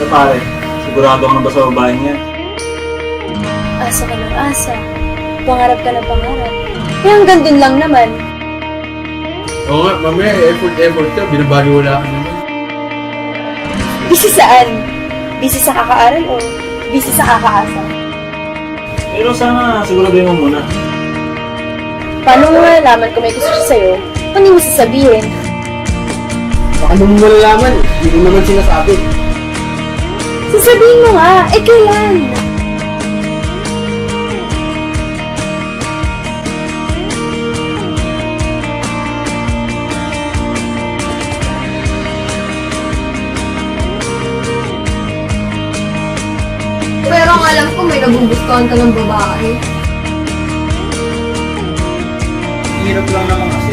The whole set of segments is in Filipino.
pare. Sigurado ka na ba sa babaeng yan? Asa ka ng asa. Pangarap ka ng pangarap. Eh hanggang dun lang naman. Oo nga, mamaya effort ka, binabaliwala ka naman. Busy saan? Busy sa kakaaral o busy sa kakaasa? Pero sana siguraduhin mo muna. Paano mo malalaman kung may gusto siya sa'yo? Ano mo sasabihin? Baka nung malalaman, hindi ko naman sinasabi. Sasabihin mo nga, eh kailan? Pero ang alam ko may nagugustuhan ka ng babae. Hirap lang naman kasi.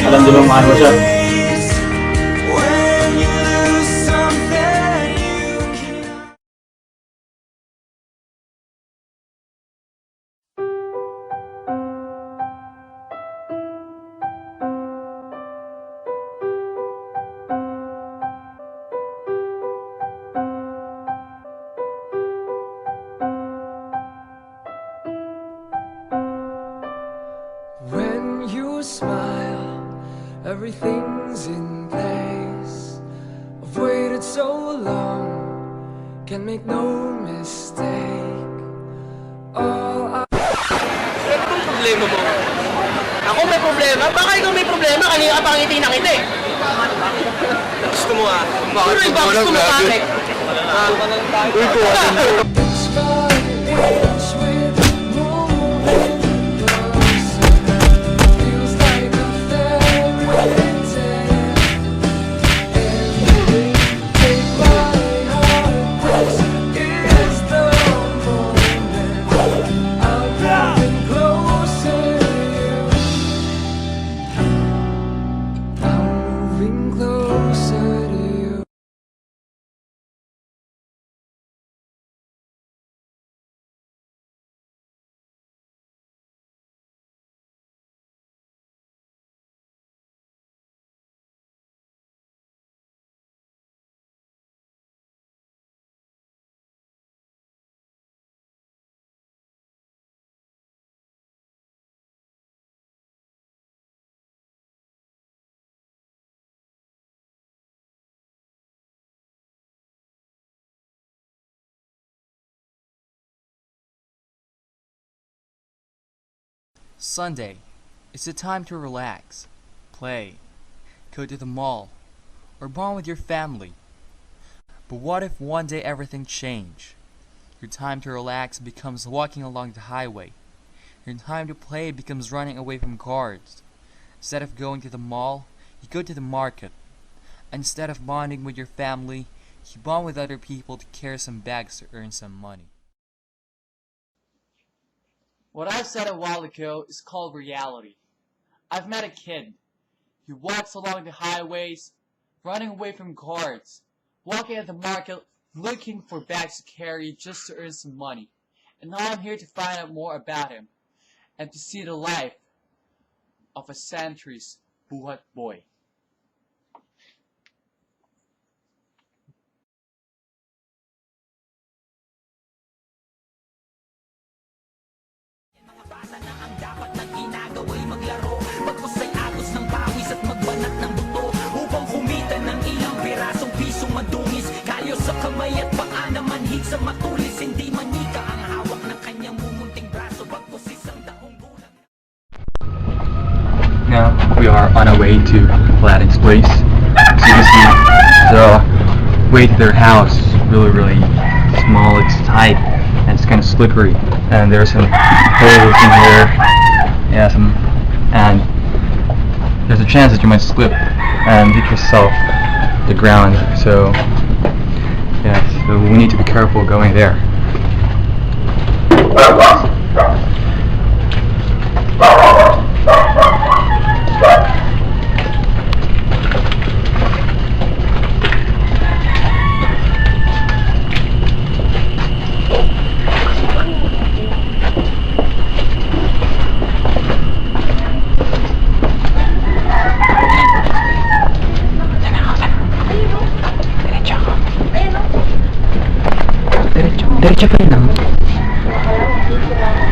Alam din bang mahal mo siya? When you smile, everything's in place. I've waited so long, can make no mistake. All I... Ano bang problema mo? Ako may problema? Baka ikaw may problema? Kanina ka pangiti ng ngiti. Gusto mo ah? Pero iba gusto mo bakit? Uy, Inch by inch we're moving closer. Feels like a fairy tale. Everything, take my heart, this is the moment. I'm moving closer to you. I'm moving closer to you. Sunday. It's a time to relax, play, go to the mall, or bond with your family. But what if one day everything changed? Your time to relax becomes walking along the highway. Your time to play becomes running away from guards. Instead of going to the mall, you go to the market. And instead of bonding with your family, you bond with other people to carry some bags to earn some money. What I said a while ago is called reality. I've met a kid. He walks along the highways, running away from guards, walking at the market, looking for bags to carry just to earn some money. And now I'm here to find out more about him, and to see the life of a century's buhat boy. Now we are on our way to Aladdin's place. As you can see, the way to their house is really small. It's tight and it's kind of slippery, and there's some holes in here. Yeah, and there's a chance that you might slip and hit yourself the ground. So yeah, so we need to be careful going there. Diretso pa rin lang.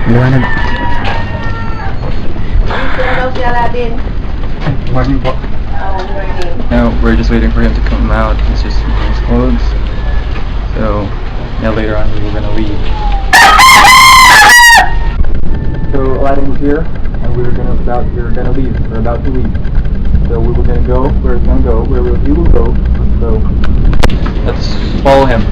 Liwanag. Daw si Aladdin. Morning po. Morning. No, we're just waiting for him to come out. He's just in his clothes. So, yeah, later on we were gonna leave. So Aladdin was here, and we were gonna leave. We're about to leave. So we were gonna go where he's gonna go, where he will go. So let's follow him.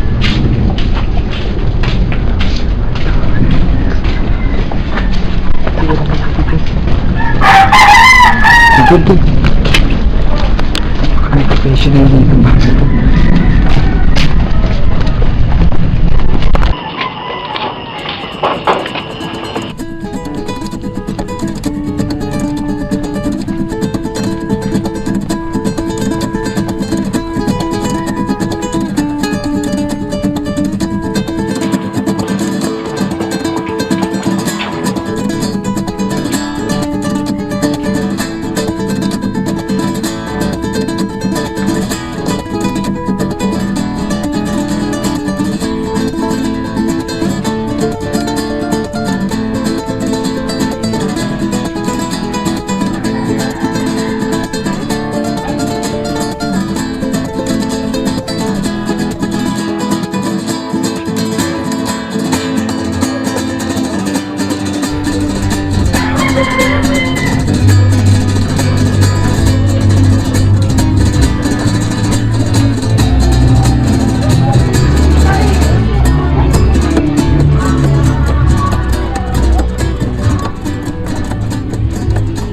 Good. May professional dito ba?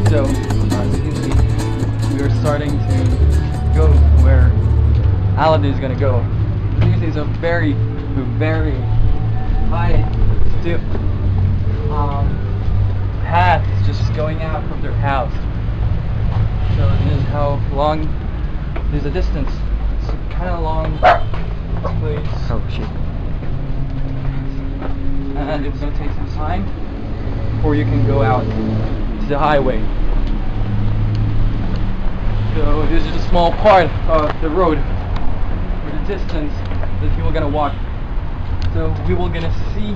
So, as you can see, we are starting to go where Aladdin is gonna go. This is a very high stiff path just going out from their house. So this is how long, there's a distance. It's kind of long place. Oh shit. And it's gonna take some time before you can go out to the highway. So this is a small part of the road, or the distance that people are gonna walk. So we will gonna see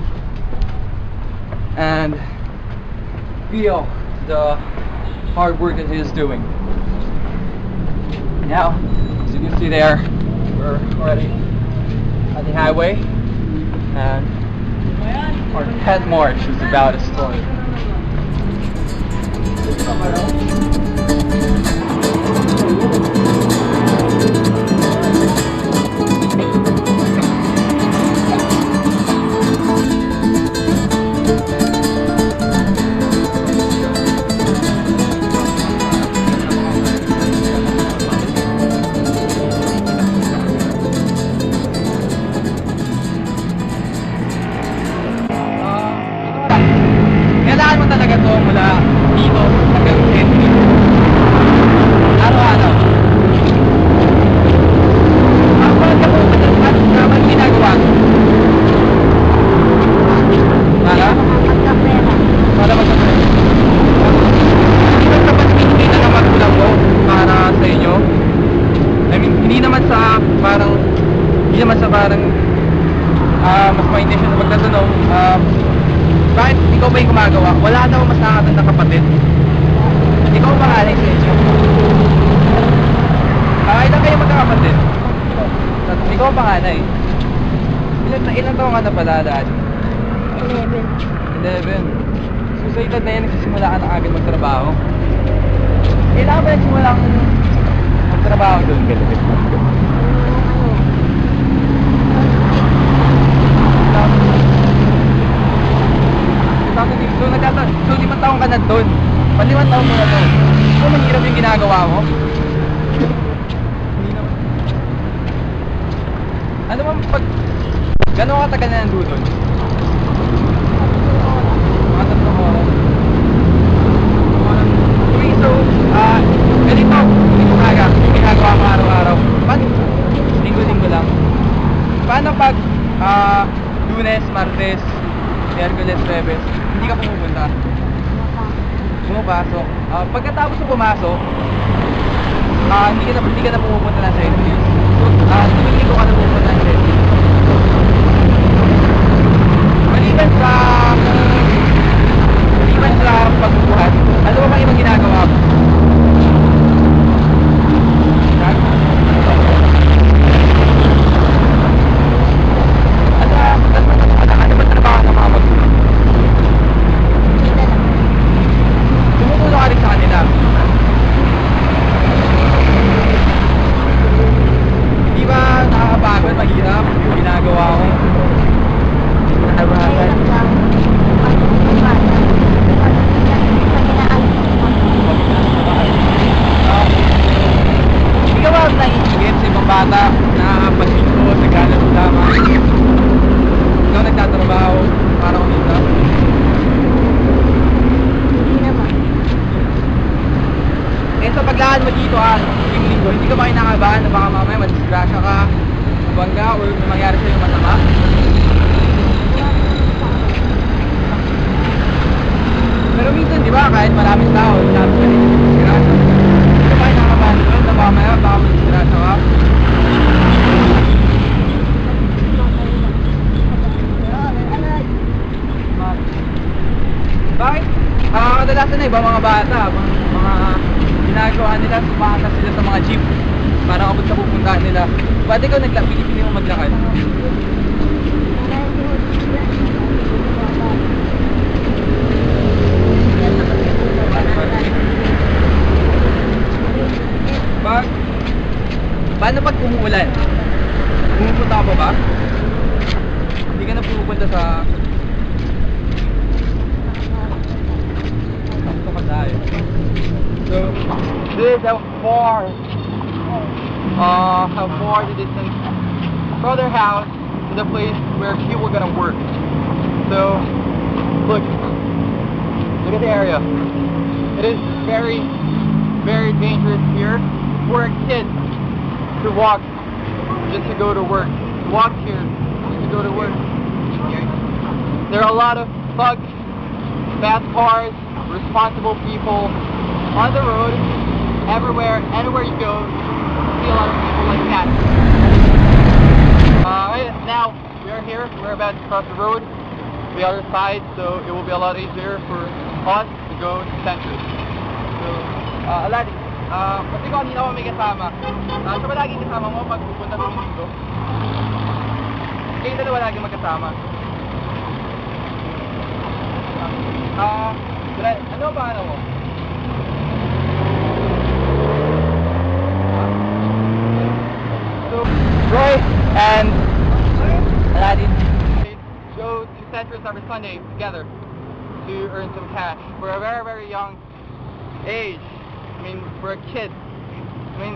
and feel the hard work that he is doing. Now, as you can see there, we're already at the highway, and our pet march is about to start. Kailangan mo talaga to mula dito hanggang Henry. Araw-araw. Ano ginagawa ko? Para? Para magkapera. Hindi ba dapat pinipita ng magulang mo para sa inyo? I mean, hindi naman sa parang mas ma-intention na magtatanong, bakit ikaw ba yung gumagawa? Wala daw mas nakakatanda na kapatid. Ikaw ang pangalan sa inyo. Ilan kayo magkakapatid? Ikaw ang panganay. Ilan taong ka na pala, Dad? 11. So sa edad na yan, nagsisimula ka na agad magtrabaho? Kailan ka ba nagsimula kang magtrabaho doon? So 5 taong ka na doon. 5 taong mo na doon. So mahirap yung ginagawa mo? Hindi naman. Ano man pag... Gano'ng katagal na nandun doon? Mga 3 oras. Okay, so, ganito, umaga, yung ginagawa mo araw-araw. Paano? Linggo-linggo lang. Paano pag Lunes, Martes, Miyerkules, Huwebes, hindi ka pumupunta? Pumapasok. Pagkatapos mo pumasok, hindi ka na pumupunta ng St. Louis. So, tuwing linggo ka na pumupunta ng St. Louis. naman mahirap yung ginagawa ko. Hindi ka ba naiingit sa ibang bata na pag-ito, naglalaro lamang? Ikaw nagtatrabaho para kumita? Hindi naman. Eh sa paglaan mo dito yung linggo, hindi ka ba kinakabahan na baka mamaya madisgrasya ka, mabangga, or may mangyari sa'yo masama? Pero minsan, di ba, kahit maraming tao, sinabi ka rin yung disgrasya. Hindi ka ba kinakabahan doon na baka mamaya baka madisgrasya ka? Bakit? Kadalasan na iba mga bata, mga ginagawa nila, sumakasal sila sa mga jeep para abot sa pupuntahan nila. Ba't ikaw pinipili mo maglakad? Paano pag umuulan? Pumupunta ka pa ba? Hindi ka na pumupunta sa... So, this is how far the distance from their house to the place where he was gonna work. So, look at the area. It is very, very dangerous here for a kid to walk just to go to work. Walk here just to go to work. There are a lot of thugs, fast cars, responsible people on the road, everywhere you go, you see a lot of people like that. Right now, we are here, we're about to cross the road to the other side, so it will be a lot easier for us to go to Century. So, Aladdin, kasi ko kanina may kasama. Siya ba laging kasama mo pag pupunta sa Mindoro? Kayo dalawa laging magkasama. Ano ba ano mo? So, Roy and Aladdin go to Centris every Sunday together to earn some cash for a very, very young age. I mean, for a kid. I mean,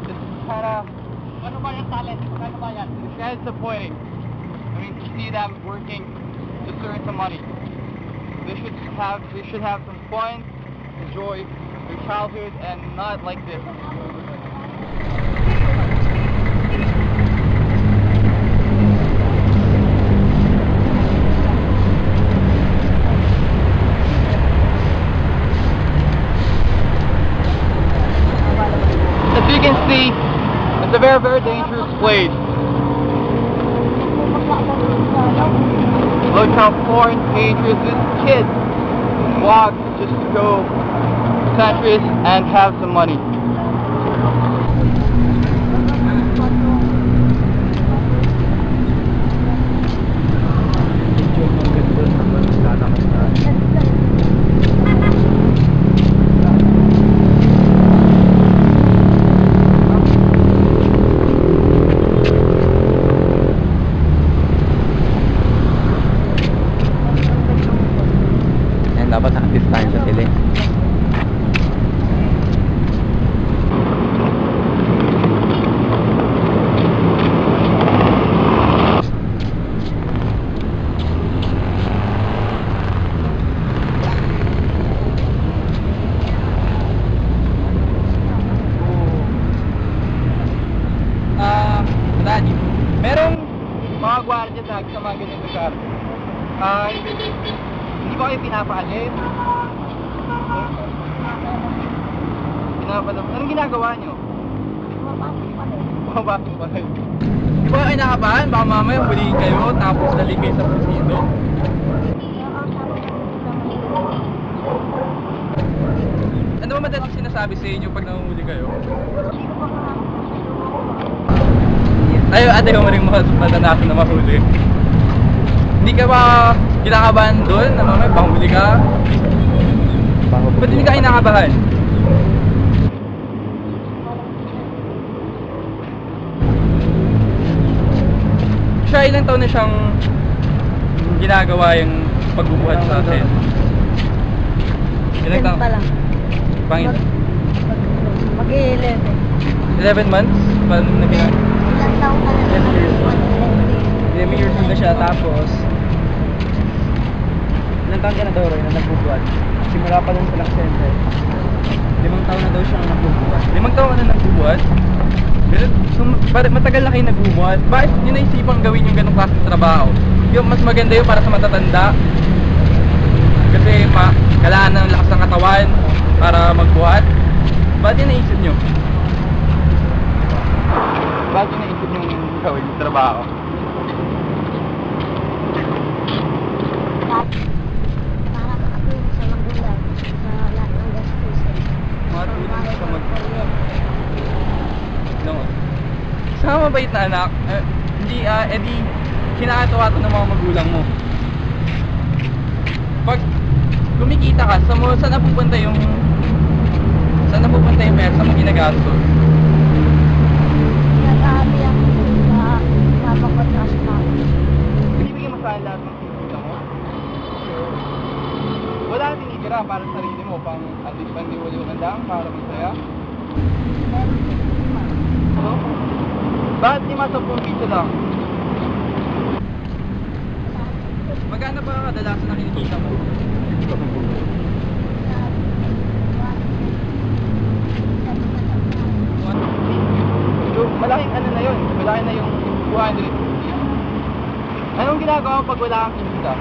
it's kind of... Ano ba yung talent? Ano ba yan? It's kind of disappointing. I mean, to see them working just to earn some money. They should have some fun, enjoy their childhood, and not like this. As you can see, it's a very, very dangerous place. Look how far and dangerous this kid walks just to go to Centris and have some money. Dapat active tayo sa tele. Merong mga gwardiya sa mga ganyan lugar. Hindi ba kayo pinapaalis? Anong ginagawa nyo? Pumapasok pa kayo. Di ba kayo kinakabahan? Baka mamaya huliin kayo tapos dali kayo sa presinto. Ano ba madalas sinasabi sa inyo pag nanguhuli kayo? Ate mo rin matanasan na mahuli. Hindi ka ba kinakabahan doon na mamaya panghuli ka? Ba't hindi ka kinakabahan? siya, ilang taon na siyang ginagawa yung pagbubuhat sa atin? Ilang taon? pa lang. Pangit. Mag-11. 11 months? Paano na ginagawa? Ilang taon ka na 11 years. 11 years na siya, tapos ilang taon ka na daw rin na nagbubuhat? Simula pa dun sa Lak Center. 5 taon na daw siyang nagbubuhat. 5 taon ka na nagbubuhat? So, matagal na kayo nagbubuhat. Bakit nyo naisipang gawin yung ganong klaseng trabaho? Yung mas maganda yun para sa matatanda. Kasi kailangan ng lakas ng katawan para magbuhat. Bakit yun naisip nyo? Bakit yun naisip nyo gawin yung trabaho? Para makatulong sa magulang sa lahat ng gastusin. Matulong sa magulang. No. Sa mabait na anak, edi kinakatawa to ng mga magulang mo. Pag kumikita ka, saan napupunta yung pera? Saan mo ginagastos? Nag-aabi ako sa mapakot na sa Ibigay mo sa lahat ng kumikita mo. Wala kang tinitira para sa sarili mo, pang at least pang liwaliwan lang, para masaya. So, bakit 5-10 piso lang? Magkano ba kadalasan na kinikita mo? So, malaking ano na yun, malaki na yung 200. Anong ginagawa mo pag wala kang kinita?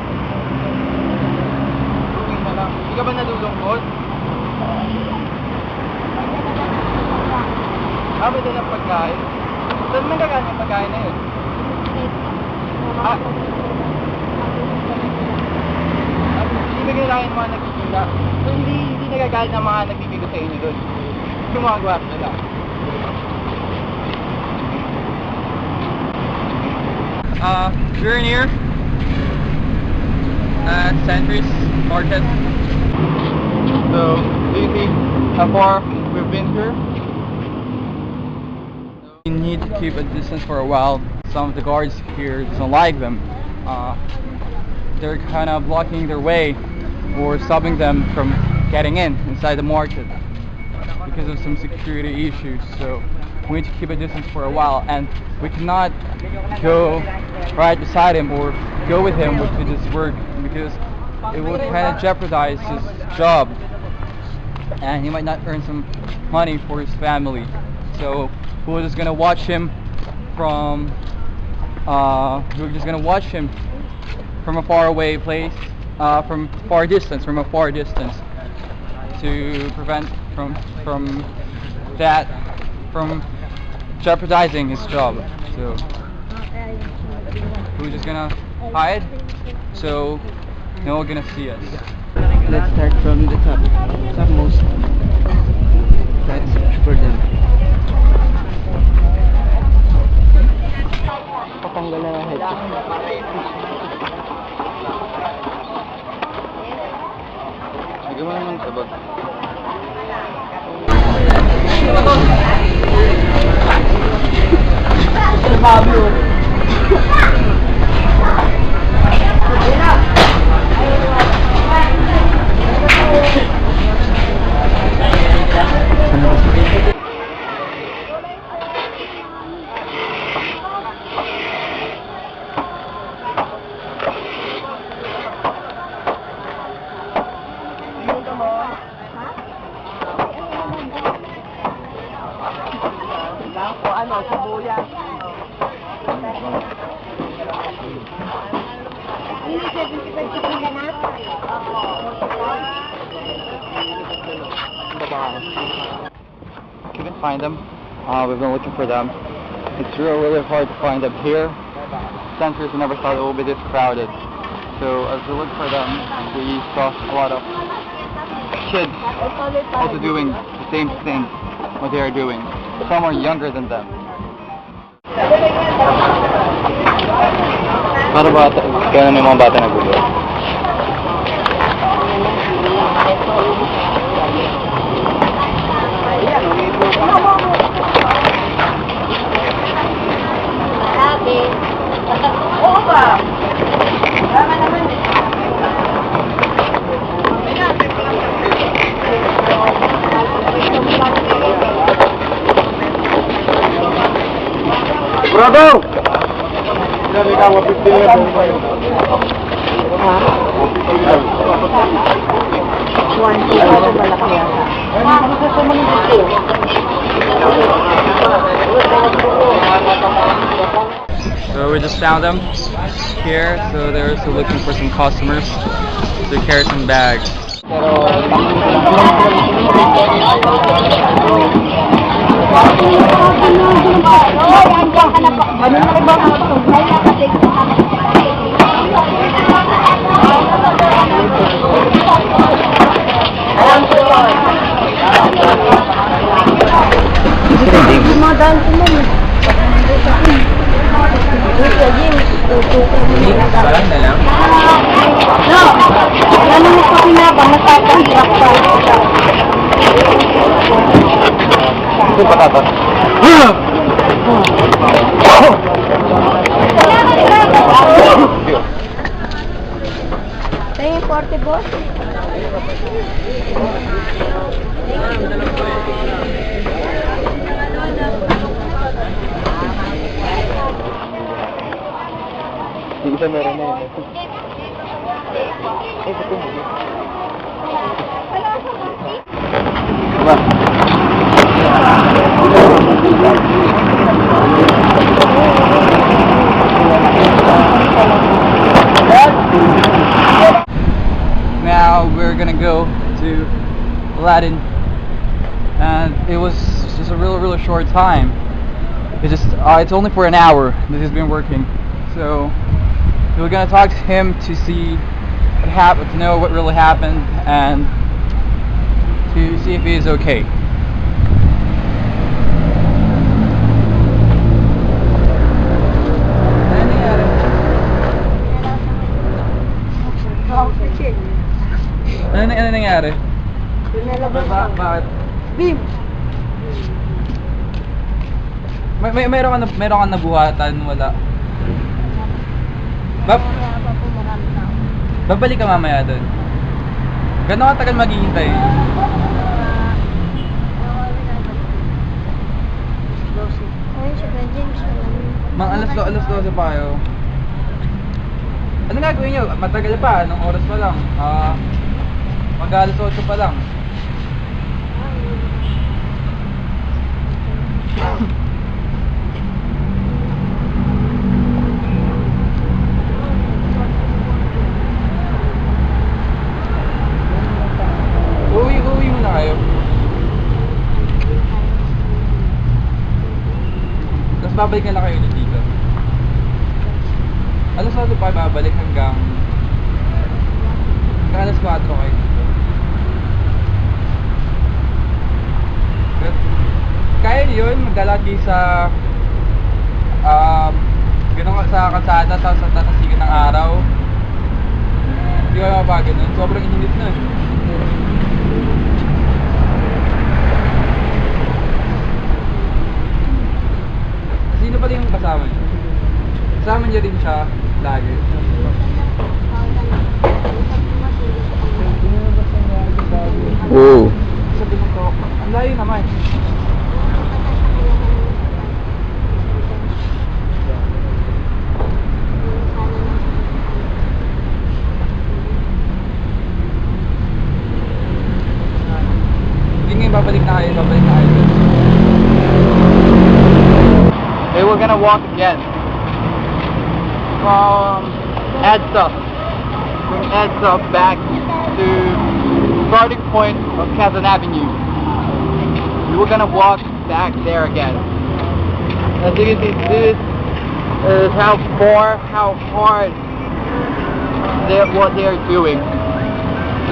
Tuwing na lang. Hindi ka ba nalulungkot? May dalang pagkain? Saan man kakain yung pagkain na yun? Ibigay lang yung mga nagkikita. So, hindi nagagalit ng mga nagbibigay sa inyo doon. Gumagawa sila. We're near Centris Market. So, do you see how far we've been here? You need to keep a distance for a while. Some of the guards here don't like them. They're kind of blocking their way or stopping them from getting inside the market because of some security issues. So we need to keep a distance for a while, and we cannot go right beside him or go with him to this work because it would kind of jeopardize his job, and he might not earn some money for his family. So we're just gonna watch him from a far away place, from a far distance, to prevent from jeopardizing his job. So we're just gonna hide, so no one's gonna see us. Let's start from the topmost. Try to search for them. Patanggal na ang headset. Lagyan mo naman sa bag. Couldn't find them. We've been looking for them. It's really hard to find them here. Centers, we never thought it would be this crowded. So as we look for them, we saw a lot of kids also doing the same thing what they are doing. Some are younger than them. Para bata, kaya may mga bata nagulo. Grabe. So we just found them here, so they're still looking for some customers to carry some bags. Parang na lang. Ito patatas. Tayo, 40 boss. Yung isa meron na yun. Now we're gonna go to Aladdin, and it was just a really short time. It's only for an hour that he's been working, so we're gonna talk to him to see what happened, to know what really happened, and to see if he's okay. Ano nangyari? Bakit? Bim! Meron kang nabuhatan, wala? Babalik ka mamaya doon. Gano'ng katagal maghihintay? Alas 12 pa kayo. Ano gagawin nyo? Matagal pa, anong oras pa lang? Mag-alas 8 pa lang. Uwi muna kayo. Tapos babalik na lang kayo ulit dito. Alas 8 pa babalik hanggang alas 4 kayo dito. Kaya niyo yun, maglalagi sa ganun sa kalsada sa tatasigan ng araw. Hindi kayo mapagod nun, sobrang init nun. Sino pala yung kasama niyo? Kasama niyo rin siya lagi. Oo. Sabi mo to, ang layo naman. Babalik na kayo. Hey, we're gonna walk again from EDSA back to starting point of Quezon Avenue. We're gonna walk back there again. As you can see, this is how hard what they're doing.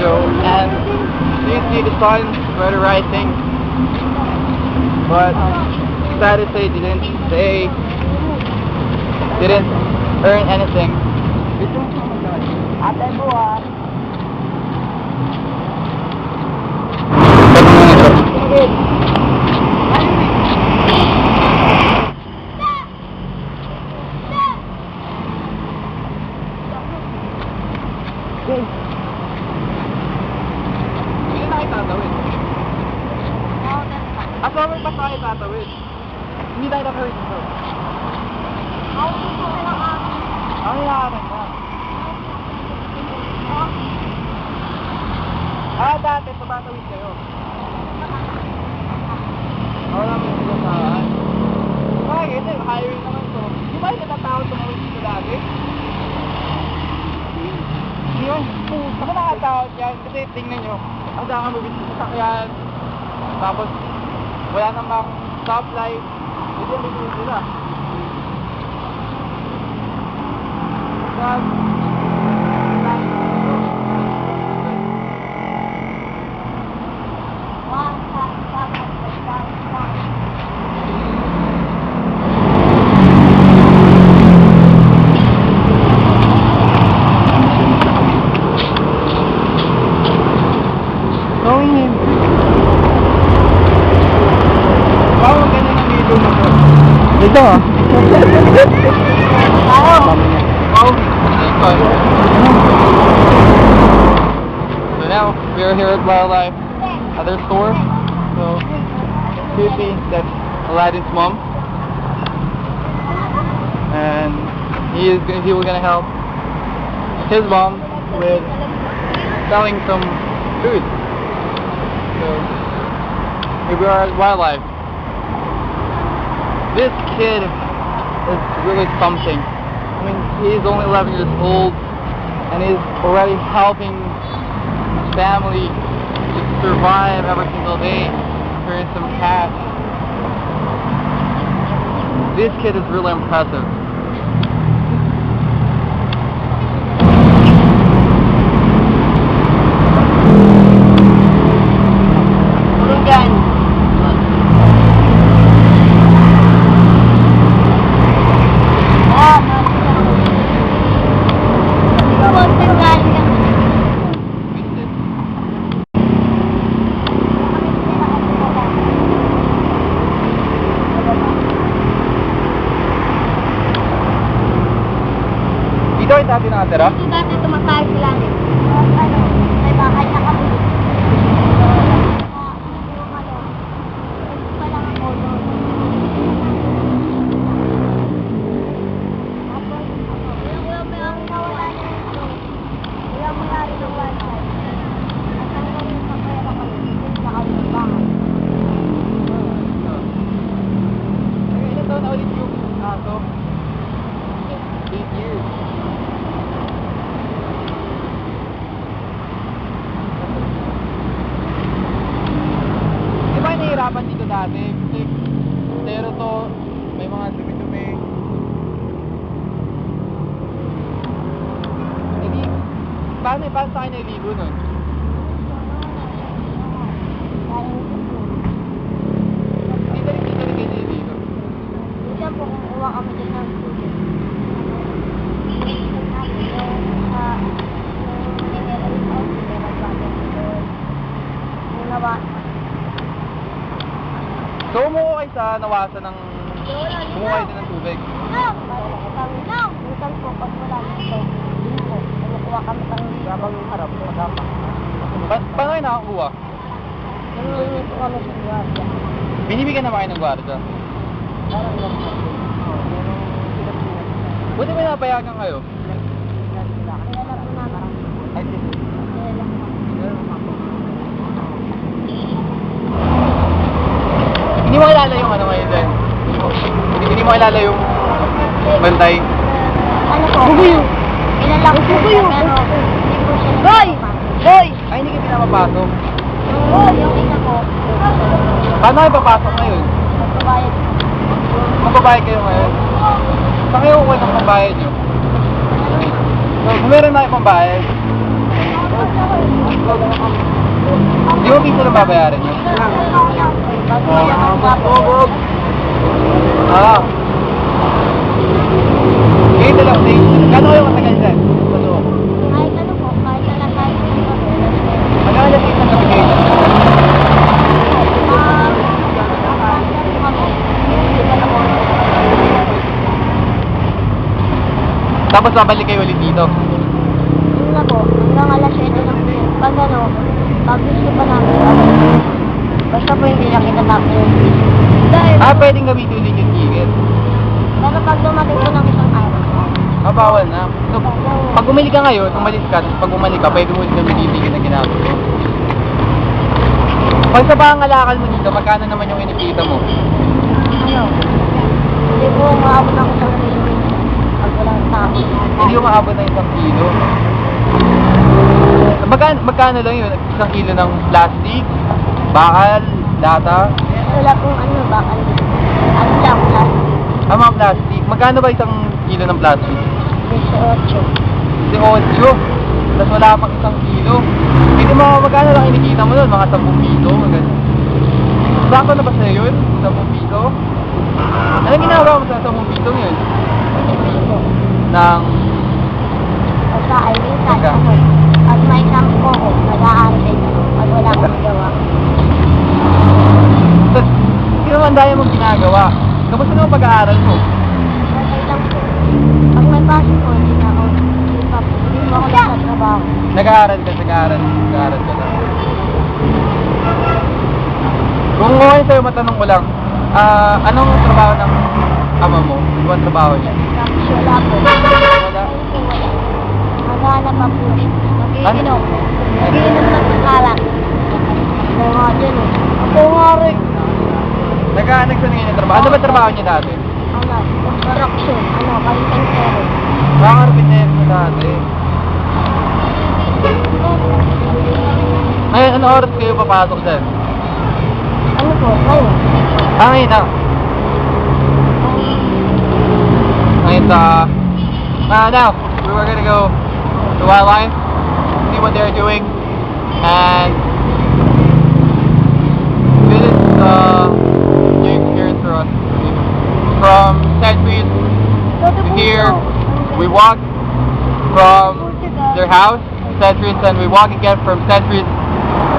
So, and you see the sun further rising, but sad to say they didn't earn anything. At bakit pa tayo tatawid? Hindi tayo nakawid dito. tao yan kasi tingnan nyo, ang dami mabit sa sasakyan. Tapos, wala namang stoplight. Hindi may tuloy sila. Going in. Bawang ganun ang video mo ko. Ito ah. So now, we are here at Wildlife at their store. So, Fifi, that's Aladdin's mom. And he was gonna help his mom with selling some food. So, here we are at Wildlife. This kid is really something. I mean, he's only 11 years old and he's already helping his family to survive every single day, earn some cash. This kid is really impressive. Dito ay dati nakatira? Dito dati tumatay sila rin. May bahay na kami. Ilan taon na ulit yung aso? 8 years. Di ba nahihirapan dito dati? Kasi pero to, may mga dumi-dumi. Hindi, paano sa akin naliligo nun? Dito rin kayo naliligo. Diyan po kung uwa kami din ng tubig. So umuho kayo sa nawasan ng umuho kayo din ng tubig. Minsan po, pag wala dito, kumukuha kami ng habang harap, magapa. Paano kayo nakakuha? Nangungi po kami sa gwardiya. Binibigyan naman kayo ng gwardiya. Parang lang po. Buti may napayagan kayo. Kaya lang po namin. Ay, Kaya lang po. hindi mo kilala yung ano ngayon din. Hindi mo kilala yung bantay. Ano po? Bubuyo! Kilala ko po siya, pero hindi po siya nagpapasok. Boy! Ay, hindi kayo pinapapasok. Yung isa po, Paano kayo papasok ngayon? magbabayad. Magbabayad kayo ngayon. Saan kayo kukuha ng pambayad nyo? Kung meron na kayo pambayad, di mo minsan ang babayaran nyo? Ah. Ngayon na lang, gano'n kayo matagal dyan? Sa loob? Kahit ano po, kahit na lang kahit ano po. Ano ang lasing ng gabi kayo? Tapos babalik kayo ulit dito. Yun na po, hanggang alas 7 lang po. Pag ano, pag gusto pa namin, basta po hindi lang kita namin. Dahil, Pwedeng gamitin ulit yung ticket. pero pag dumating po ng isang araw, Bawal na. So, pag bumili ka ngayon, umalis ka, tapos pag bumalik ka, pwede mo ulit gamitin yung ticket na ginamit mo. Pag sa pangalakal mo dito, magkano naman yung inikita mo? ano, hindi po maabot ako sa kilo. Pag walang tao. Hindi yung maabot na 1 kilo. Magkano lang yun? Isang kilo ng plastic, bakal, lata? Wala pong ano, bakal. Ano lang, plastic. Mga plastic. Magkano ba isang kilo ng plastic? 18. 18. Tapos wala pang isang kilo. Hindi magkano lang kinikita mo nun? Mga 10 piso? Ganun. Sakto na ba sa'yo yun? 10 piso? Anong ginagawa mo sa 10 piso yun? Nang... Basta ay minsan Pagka? ako. Pag may sampo ko, nag-aaral din ako. Pag wala akong gawa. Hindi naman dahil mong ginagawa. Kamusta naman pag-aaral mo? Okay lang po. Pag may pasok ko, hindi na ako. Hindi mo ako nagtatrabaho. Nag-aaral ka lang. Kung ngayon sa'yo, matanong ko lang, anong trabaho ng ama mo? Ibang trabaho niya? Wala po. Wala. Maghanap pa po. Magiinom. Magiinom ng alak. Ako nga dyan eh. Ako nga rin. Nagsanay niya ng trabaho. Ano ba trabaho niya dati? Ano? Construction. Ano? Carpentero. Carpentero na dati. Ngayon, ano oras kayo papasok dyan? Ano po? Ngayon. Ngayon na. Ngayon now, we were gonna go to Wildlife, see what they're doing, and this is new experience for us. From Centuries to here, we walk from their house, Centuries, and we walk again from Centuries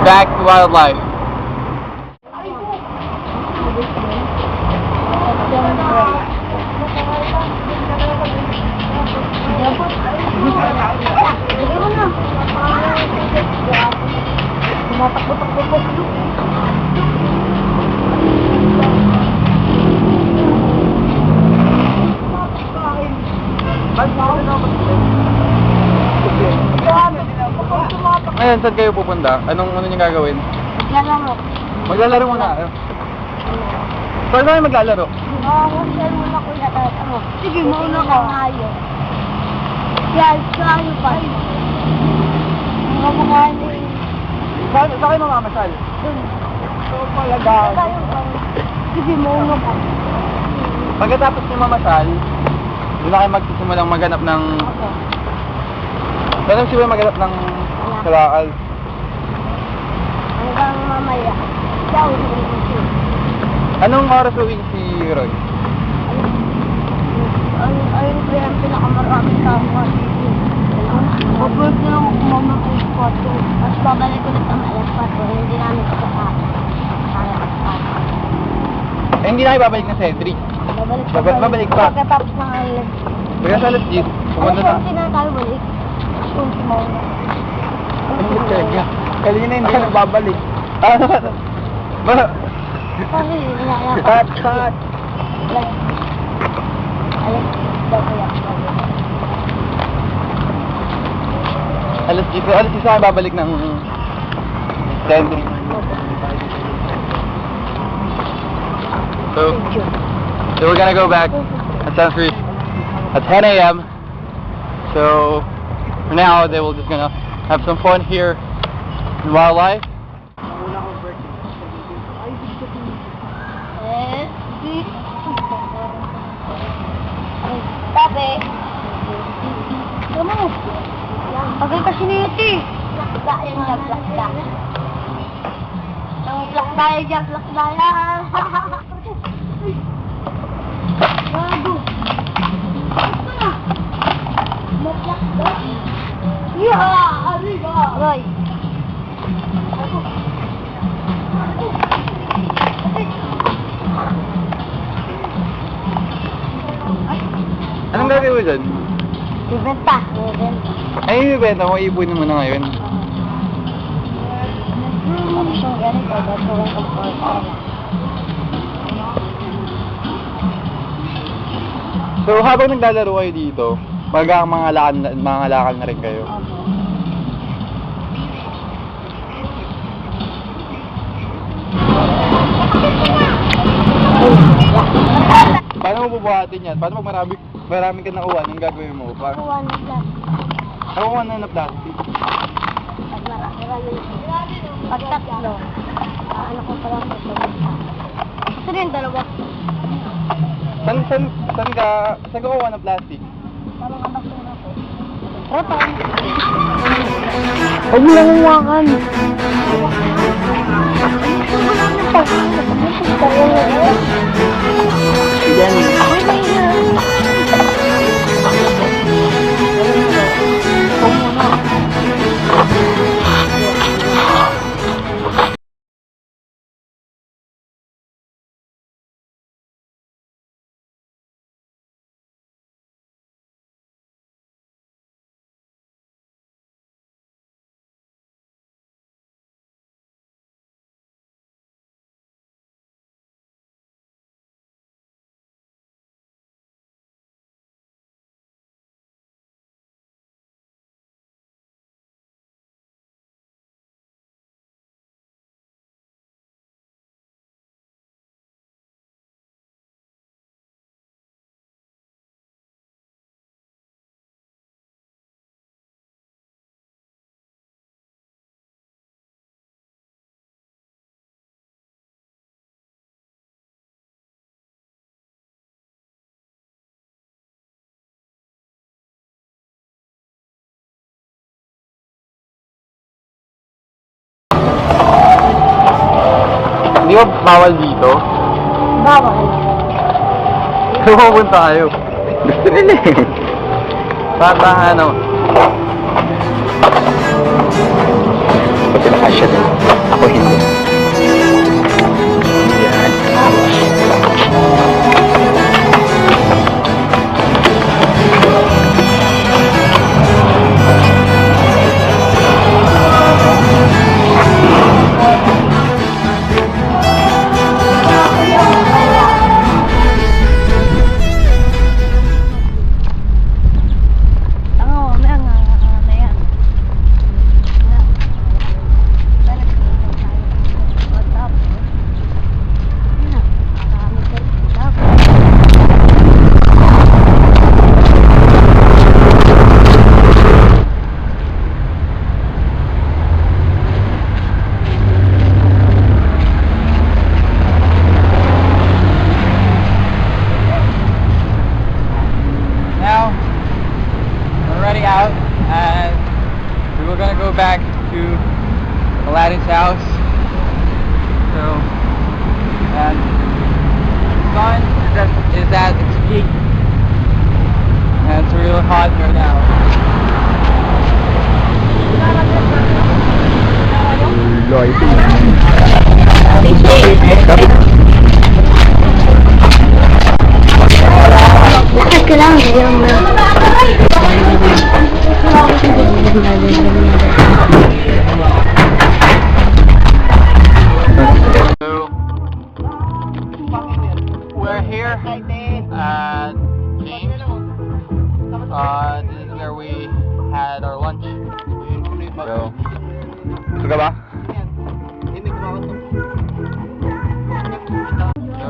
back to Wildlife. Tumatakbo-takbo po. Ngayon, saan kayo pupunta? Ano niyo gagawin? Maglalaro. Maglalaro muna. Saan kayo maglalaro? Mag-share muna ko na ano. Sige, mauna ka. Ayos. Yan, saan pa? Mga makain eh. Saan kayo mamamasal? Dun. So, palagay. Sige, mauna ka. Pagkatapos ng mamasal, doon na kayo magsisimulang maghanap ng... Ako. Saan siya maghanap ng kalakal? Hanggang mamaya. Ikaw, hindi. Anong oras uwi si Roy? Ayun po yung pinakamaraming tao kasi. Pag-work na lang ako mama ko sa kwarto. Tapos babalik ulit ang alas 4. Hindi namin kasakain. Kaya Eh, hindi na kayo babalik na sentry. Babalik pa. Pagkatapos ng alas. Bigla sa alas 10, pumunta na. Hindi na tayo balik. Kung si Mauna. Kanina hindi ka nagbabalik. Kasi inaayak. Cut. Alas. Alas 10 kayo babalik ng sentry. So we're gonna go back at Century at 10 a.m. So for now, they will just gonna have some fun here in Wildlife. Tabi. Kamu. Pagay kasi nito eh. Plakda yan dyan, plakda. Ang plakdaya dyan, plakdaya. Gago. Ito na. Maplakda. Yeah! Arriba! Roy. Anong gagawin mo dyan? Ibenta. Ay, yung ibenta mo, iipunin mo na ngayon. Ano siyang ganito? Gagawin ko po. So, habang naglalaro kayo dito, mga lakal na rin kayo. Paano mo bubuhatin yan? Paano pag marami ka nakuha, anong gagawin mo? Kuha na plastic. Nakuha na plastic. Pag Pag tatlo, ano ko pala sa pagkakita. Gusto rin dalawa. Saan ka kuha ng plastic? Parang anak ko na po. Rata. Huwag mo lang umakan. Di ba bawal dito? Bawal. Saan pupunta tayo? Gusto nila eh. Saan ano? Pati kasya din. Ako hindi. Yan. Now, we're already out and we were gonna go back to Aladdin's house. So, and the sun is at its peak and it's really hot right now. Kailangan ganyan mo. So, we're here at James. This is where we had our lunch. So, gusto ka ba? So,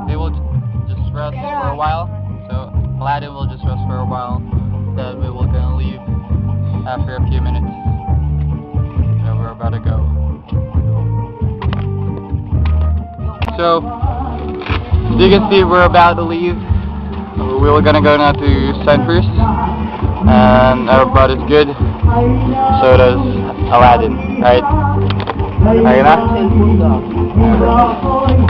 they will just rest for a while. So, Aladdin will just rest for a while. Then we will gonna leave after a few minutes. So, we're about to go. So, as you can see, we're about to leave. We were gonna go now to Centers, and everybody's good. So does Aladdin, right? Ayun na?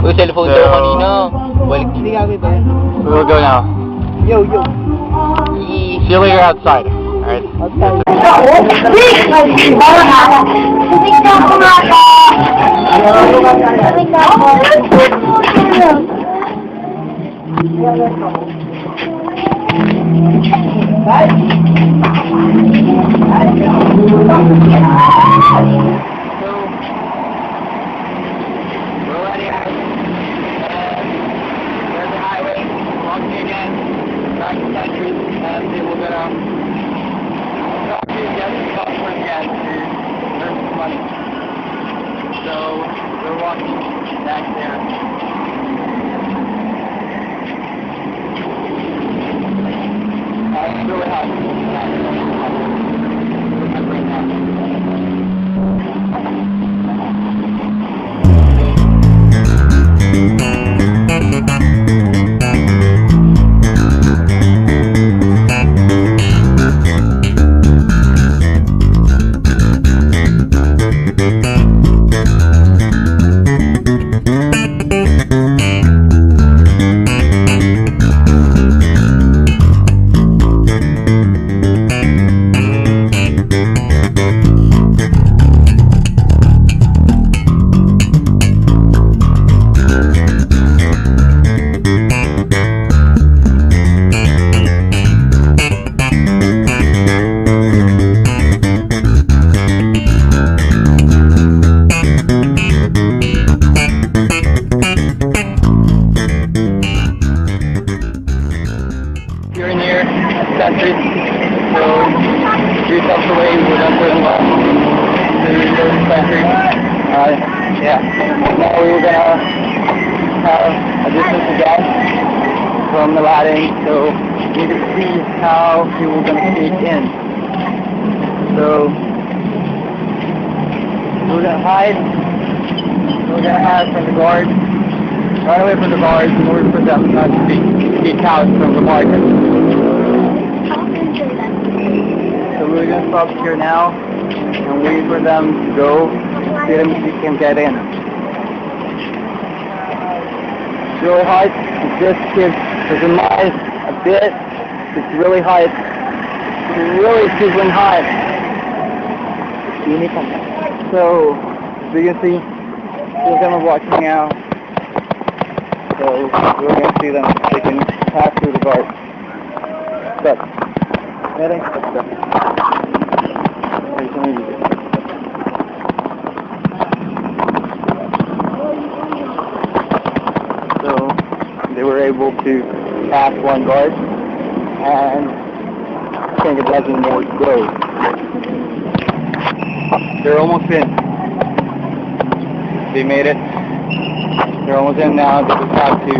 Uy, cellphone So, daw kanina. Balik. Hindi gamit ba? We will go now. Yo. See you later outside. Alright? We're already out. There's the highway. Walking again. Back to Century. And we will go down. Talk to you again. Talk to you again to earn some money. So, we're walking back there. It's really hot. Right now. dispensary. So 3 steps away, we're going to turn left to the dispensary. Yeah. Now we were gonna have a distance to gas from Aladdin, so you can see how he was gonna sneak in. So we're gonna hide. We're gonna hide from the guards. Run away from the guards in order for them not to sneak out from the market. So we're gonna stop here now and wait for them to go. See them if we can get in. It's really hot. This kid is minus a bit. It's really hot. It's really sizzling hot. So as you can see, two of them are watching now. So we're gonna see them. They can pass through the guard. Step. Heading. Step. There's some music. They were able to pass one guard, and I think it doesn't more to go. They're almost in. They made it. They're almost in now. They just have to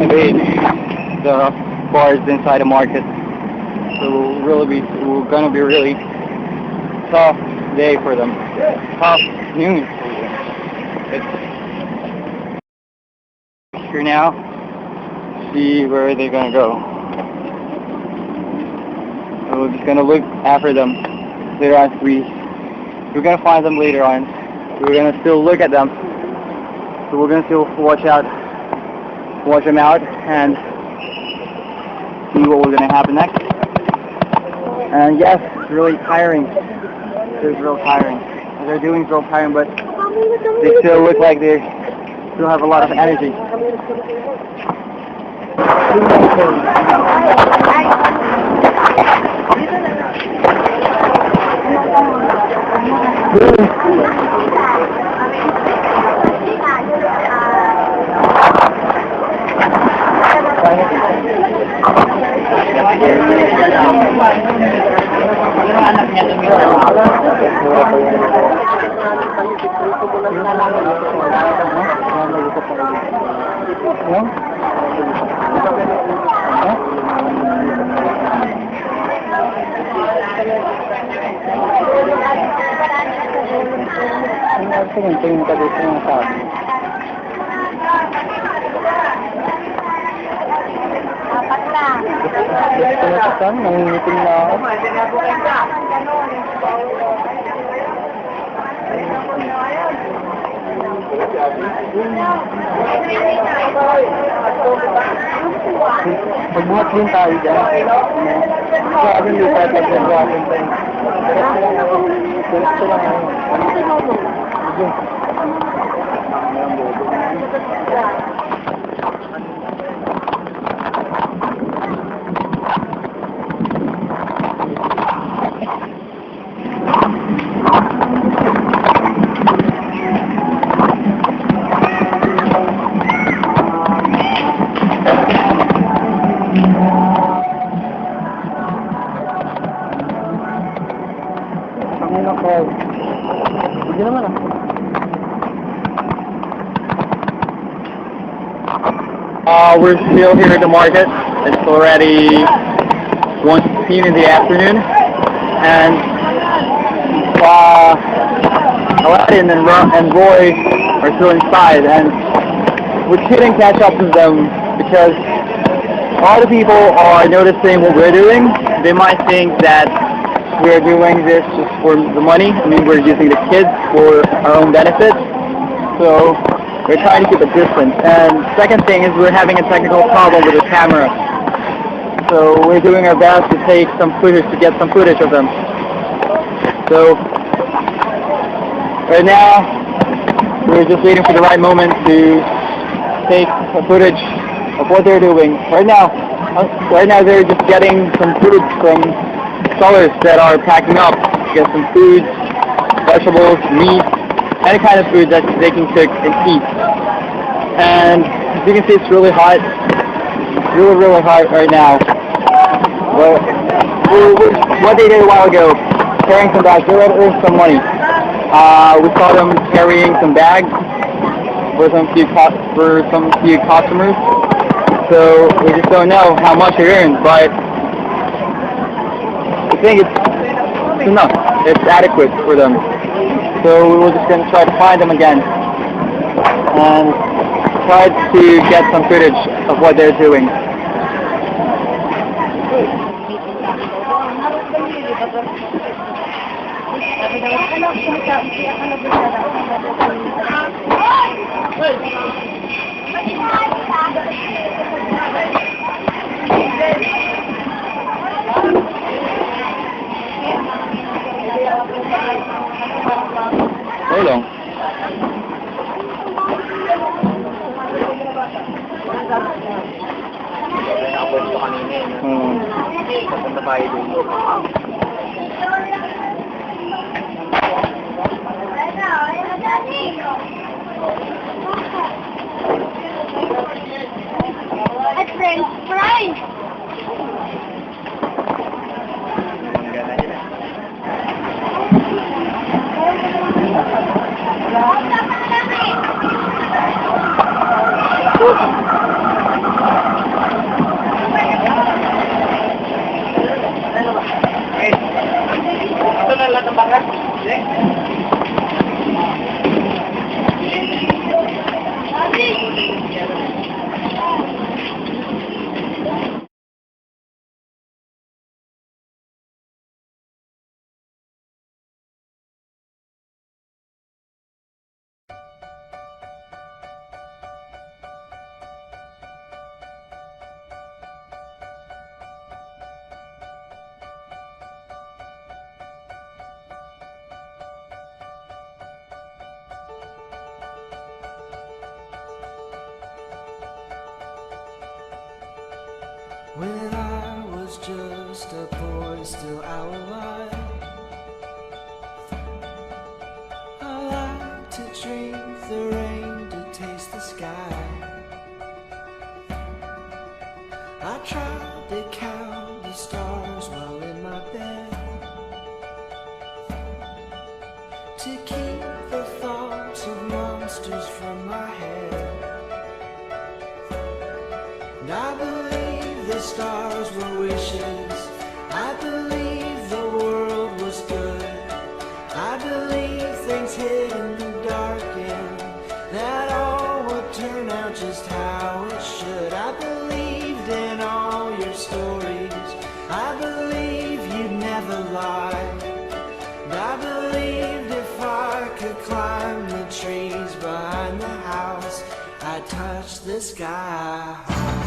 evade the bars inside the market. So we're gonna be really tough day for them. Tough noon for them. Here now, see where they're gonna go. So we're just gonna look after them later on. We're gonna find them later on. We're gonna still look at them. So we're gonna still watch them out, and see what we're gonna happen next. And yes, it's really tiring. It's real tiring. What they're doing is real tiring, but they still look like they still have a lot of energy. Tingin ka dito ng sabi. Apat na. Gusto na ka, nangingiting na ako. Magbuhat din tayo dyan. Sabi nyo tayo pag-graben tayo. Diretso lang ako. Hindi naman ah. We're still here at the market. It's already 1:15 in the afternoon, and Aladdin and Roy are still inside, and we couldn't catch up with them because all the people are noticing what we're doing. They might think that we're doing this just for the money. I mean, we're using the kids for our own benefit. So we're trying to keep a distance. And second thing is we're having a technical problem with the camera. So we're doing our best to take some footage, to get some footage of them. So right now, we're just waiting for the right moment to take a footage of what they're doing. Right now they're just getting some food from sellers that are packing up to get some food, vegetables, meat, any kind of food that they can cook and eat. And as you can see, it's really hot. It's really, really hot right now. But what they did a while ago, carrying some bags, they let earn some money. We saw them carrying some bags for some few customers. So we just don't know how much they earn, but I think it's enough. It's adequate for them. So we're just going to try to find them again and try to get some footage of what they're doing. Hold on. At French fries. When I was just a boy, still out alive, I like to drink the rain, to taste the sky. I tried to count the stars while in my bed, to keep the thoughts of monsters from my head. And I believe the stars were wishes, I believe the world was good, I believe things hid in the dark and that all would turn out just how it should. I believed in all your stories, I believe you'd never lie, and I believed if I could climb the trees behind the house, I'd touch the sky.